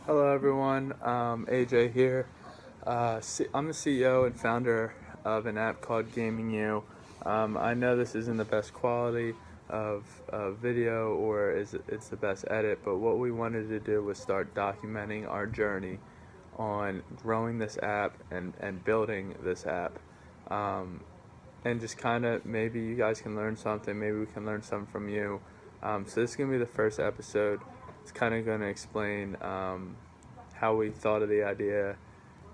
Hello, everyone. AJ here. I'm the CEO and founder of an app called Gaming U. I know this isn't the best quality of video or it's the best edit, but what we wanted to do was start documenting our journey on growing this app and building this app. Um, and just kind of maybe you guys can learn something, maybe we can learn something from you. So this is going to be the first episode. It's kind of going to explain how we thought of the idea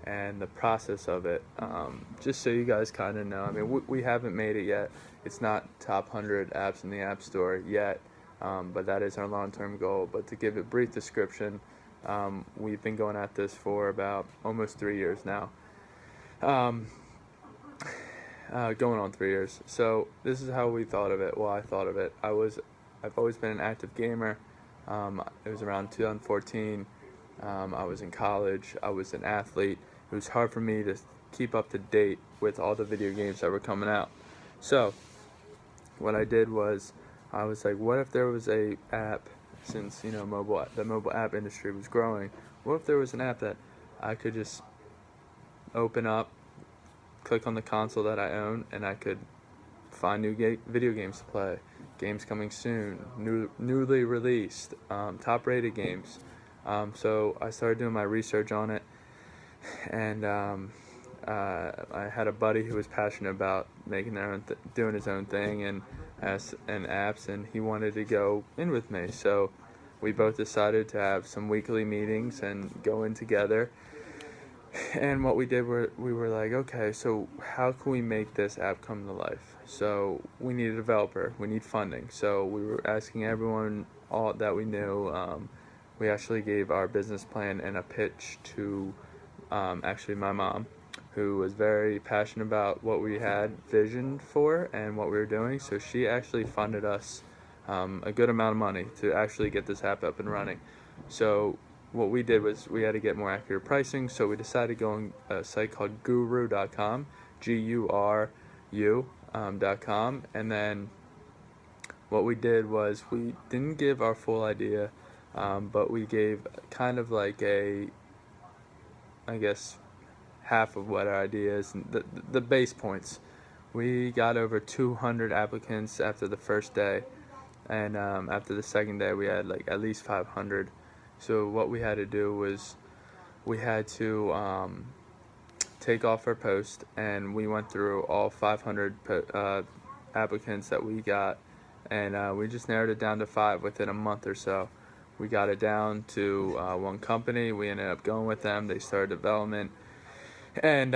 and the process of it, just so you guys kind of know. I mean, we haven't made it yet. It's not top 100 apps in the App Store yet, but that is our long-term goal. But to give a brief description, we've been going at this for about almost 3 years now. Um, Going on 3 years. So this is how we thought of it. Well, I thought of it. I've always been an active gamer. It was around 2014. I was in college. I was an athlete. It was hard for me to keep up to date with all the video games that were coming out. So what I did was, I was like, what if there was a app? Since the mobile app industry was growing, what if there was an app that I could just open up, click on the console that I own, and I could find new video games to play, games coming soon, newly released, top-rated games. So I started doing my research on it, and I had a buddy who was passionate about making doing his own thing and apps, and he wanted to go in with me. So we both decided to have some weekly meetings and go in together. And what we did we were like, okay, so how can we make this app come to life? So we need a developer, we need funding. So we were asking everyone all that we knew. We actually gave our business plan and a pitch to actually my mom, who was very passionate about what we had visioned for and what we were doing. So she actually funded us a good amount of money to actually get this app up and running. So what we did was we had to get more accurate pricing, so we decided to go on a site called Guru.com, GURU.com, and then what we did was we didn't give our full idea, but we gave kind of like I guess, half of what our idea is, and the base points. We got over 200 applicants after the first day, and after the second day we had like at least 500. So what we had to do was we had to take off our post, and we went through all 500 applicants that we got, and we just narrowed it down to 5 within a month or so. We got it down to one company. We ended up going with them. They started development, and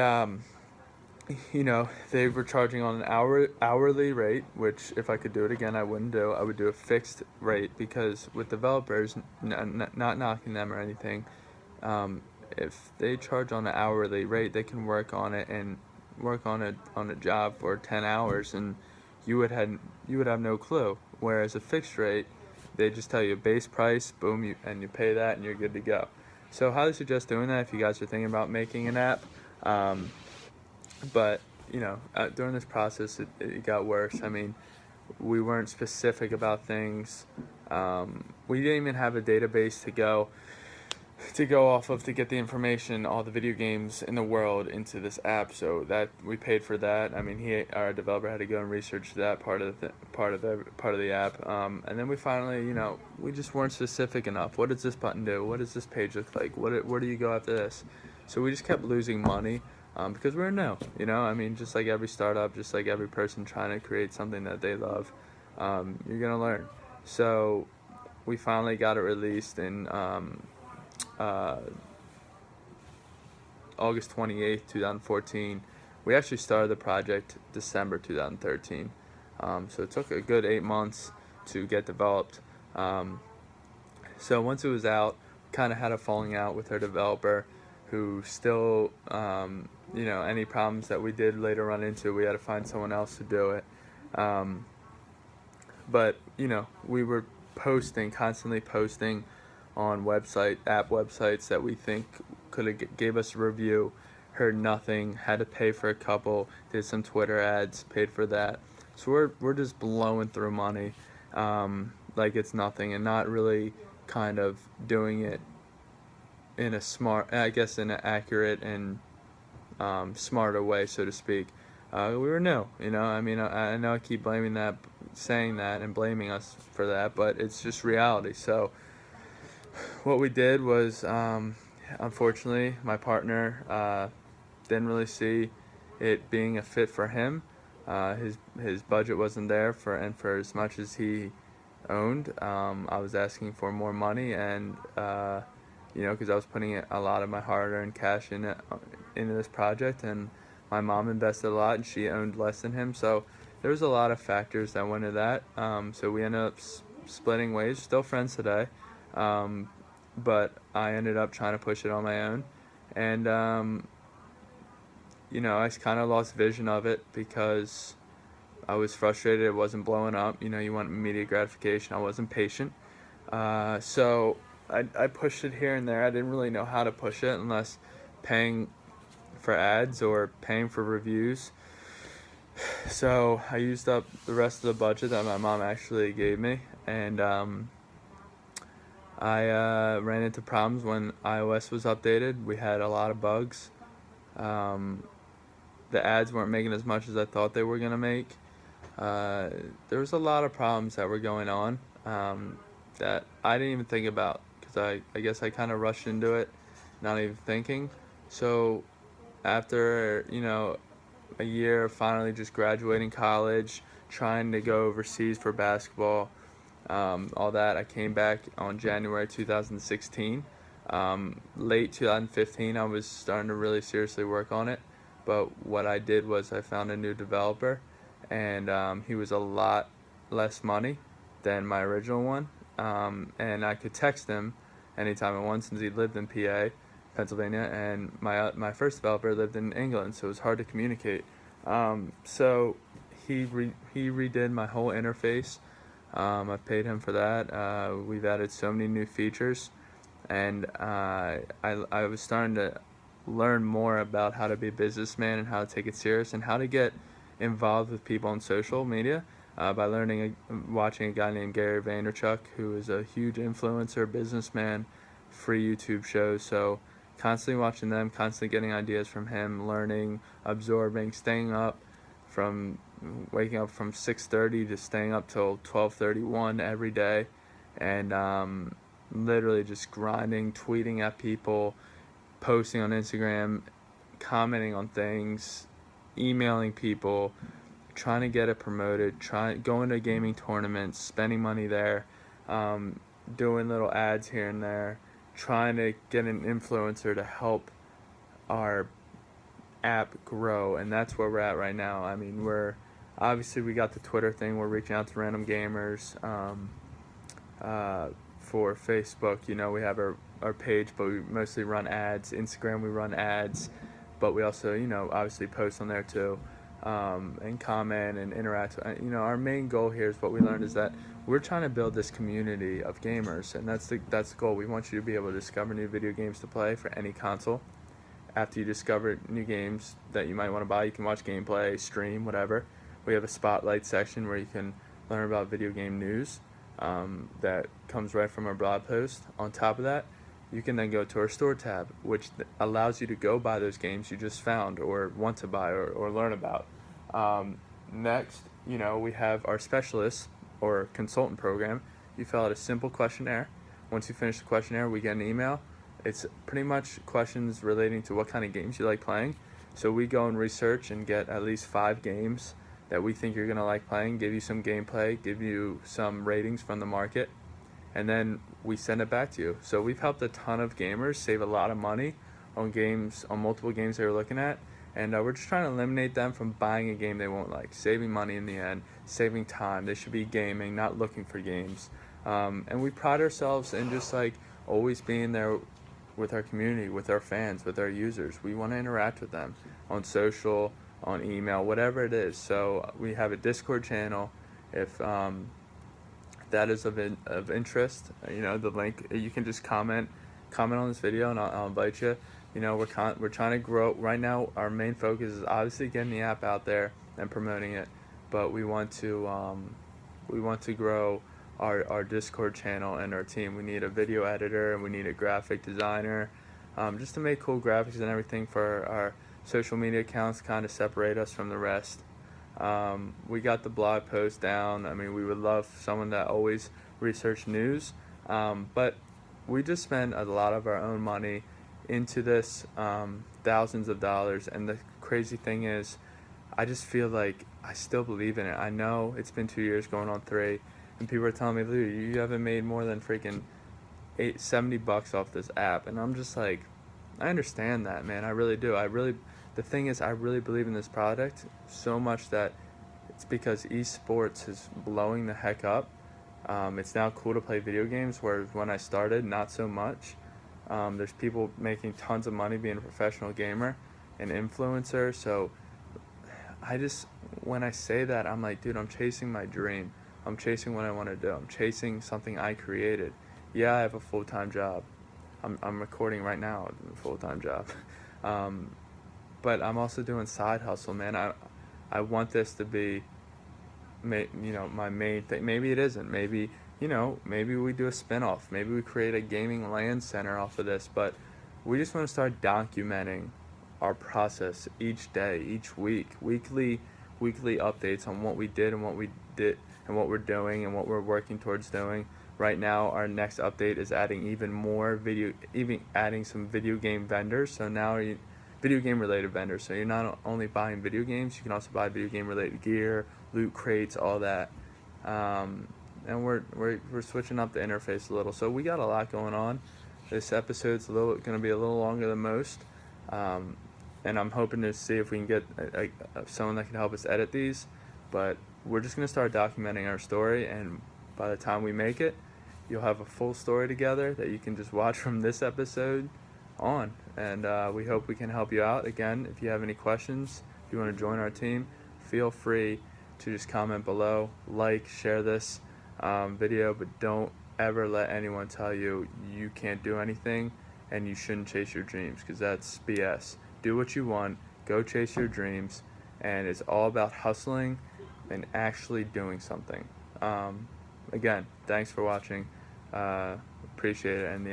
they were charging on an hourly rate, which if I could do it again, I wouldn't do. I would do a fixed rate, because with developers, not knocking them or anything, if they charge on an hourly rate, they can work on it and work on a job for 10 hours, and you would have no clue. Whereas a fixed rate, they just tell you a base price, boom, you pay that, and you're good to go. So highly suggest doing that if you guys are thinking about making an app. But during this process, it got worse. I mean, we weren't specific about things. We didn't even have a database to go off of to get the information, all the video games in the world into this app. So that we paid for that. I mean, our developer had to go and research that part of the app. And then we finally, we just weren't specific enough. What does this button do? What does this page look like? Where do you go after this? So we just kept losing money. Because we're new, I mean, just like every startup, just like every person trying to create something that they love, you're gonna learn. So we finally got it released in August 28th, 2014. We actually started the project December 2013. So it took a good 8 months to get developed. So once it was out, kind of had a falling out with our developer, who still, any problems that we did later run into, we had to find someone else to do it. But we were constantly posting on app websites that we think could have gave us a review. Heard nothing, had to pay for a couple, did some Twitter ads, paid for that. So we're just blowing through money, like it's nothing, and not really kind of doing it in a smart, I guess, in an accurate and smarter way, so to speak. We were new, you know. I mean, I know I keep blaming that, saying that, and blaming us for that, but it's just reality. So what we did was, unfortunately, my partner didn't really see it being a fit for him. His budget wasn't there for as much as he owned. I was asking for more money, and because I was putting a lot of my hard-earned cash into this project, and my mom invested a lot, and she owned less than him. So there was a lot of factors that went into that. So we ended up splitting ways. Still friends today, but I ended up trying to push it on my own, and I kind of lost vision of it because I was frustrated it wasn't blowing up. You want immediate gratification. I wasn't patient. So I pushed it here and there. I didn't really know how to push it unless paying for ads or paying for reviews. So I used up the rest of the budget that my mom actually gave me, and I ran into problems when iOS was updated. We had a lot of bugs. The ads weren't making as much as I thought they were going to make. There was a lot of problems that were going on that I didn't even think about because I guess I kind of rushed into it, not even thinking. So after, a year of finally just graduating college, trying to go overseas for basketball, all that, I came back on January 2016. Late 2015, I was starting to really seriously work on it. But what I did was I found a new developer, and he was a lot less money than my original one. And I could text him anytime I wanted since he lived in PA, Pennsylvania, and my first developer lived in England, so it was hard to communicate. So he redid my whole interface. I paid him for that. We've added so many new features, and I was starting to learn more about how to be a businessman and how to take it serious and how to get involved with people on social media by watching a guy named Gary Vaynerchuk, who is a huge influencer, businessman, free YouTube shows. So constantly watching them, constantly getting ideas from him, learning, absorbing, staying up from waking up from 6:30 to staying up till 12:31 every day, and literally just grinding, tweeting at people, posting on Instagram, commenting on things, emailing people, trying to get it promoted, going to gaming tournaments, spending money there, doing little ads here and there, trying to get an influencer to help our app grow, and that's where we're at right now. I mean, we got the Twitter thing. We're reaching out to random gamers. For Facebook, we have our page, but we mostly run ads. Instagram, we run ads, but we also, obviously post on there too, and comment and interact. Our main goal here is what we learned is that we're trying to build this community of gamers, and that's the goal. We want you to be able to discover new video games to play for any console. After you discover new games that you might want to buy, you can watch gameplay, stream, whatever. We have a spotlight section where you can learn about video game news. That comes right from our blog post. On top of that, you can then go to our store tab, which allows you to go buy those games you just found or want to buy or learn about. Next, we have our specialist or consultant program. You fill out a simple questionnaire. Once you finish the questionnaire, we get an email. It's pretty much questions relating to what kind of games you like playing. So we go and research and get at least 5 games that we think you're going to like playing, give you some gameplay, give you some ratings from the market, and then we send it back to you. So we've helped a ton of gamers save a lot of money on multiple games they were looking at, and we're just trying to eliminate them from buying a game they won't like, saving money in the end, saving time. They should be gaming, not looking for games. And we pride ourselves in just always being there with our community, with our fans, with our users. We want to interact with them on social, on email, whatever it is. So we have a Discord channel. If that is of interest, the link, you can just comment on this video, and I'll invite you. We're trying to grow. Right now, our main focus is obviously getting the app out there and promoting it, but we want to grow our Discord channel and our team. We need a video editor, and we need a graphic designer. just to make cool graphics and everything for our social media accounts, kind of separate us from the rest. We got the blog post down. I mean, we would love someone that always research news, but we just spend a lot of our own money into this, thousands of dollars. And the crazy thing is, I just feel like I still believe in it. I know it's been 2 years, going on 3, and people are telling me, Lou, you haven't made more than freaking $70 off this app, and I'm just like, I understand that, man. I really do. The thing is, I really believe in this product so much that it's because esports is blowing the heck up. It's now cool to play video games, whereas when I started, not so much. There's people making tons of money being a professional gamer and influencer. So when I say that, I'm like, dude, I'm chasing my dream. I'm chasing what I want to do. I'm chasing something I created. Yeah, I have a full-time job. I'm recording right now, a full-time job. But I'm also doing side hustle, man. I want this to be, my main thing. Maybe it isn't. Maybe we do a spin-off. Maybe we create a gaming LAN center off of this. But we just want to start documenting our process each day, each week, weekly updates on what we did and what we're doing and what we're working towards doing. Right now, our next update is adding even adding some video game vendors. So now video game related vendors. So you're not only buying video games, you can also buy video game related gear, loot crates, all that. And we're switching up the interface a little. So we got a lot going on. This episode's going to be a little longer than most. And I'm hoping to see if we can get someone that can help us edit these. But we're just going to start documenting our story, and by the time we make it, you'll have a full story together that you can just watch from this episode on. And we hope we can help you out. Again, if you have any questions, if you want to join our team, feel free to just comment below, share this video, but don't ever let anyone tell you you can't do anything and you shouldn't chase your dreams, because that's BS. Do what you want, go chase your dreams, and it's all about hustling and actually doing something. Again, thanks for watching. Appreciate it. And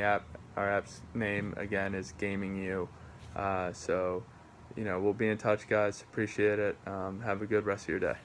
our app's name again is Gaming You. So we'll be in touch, guys. Appreciate it. Have a good rest of your day.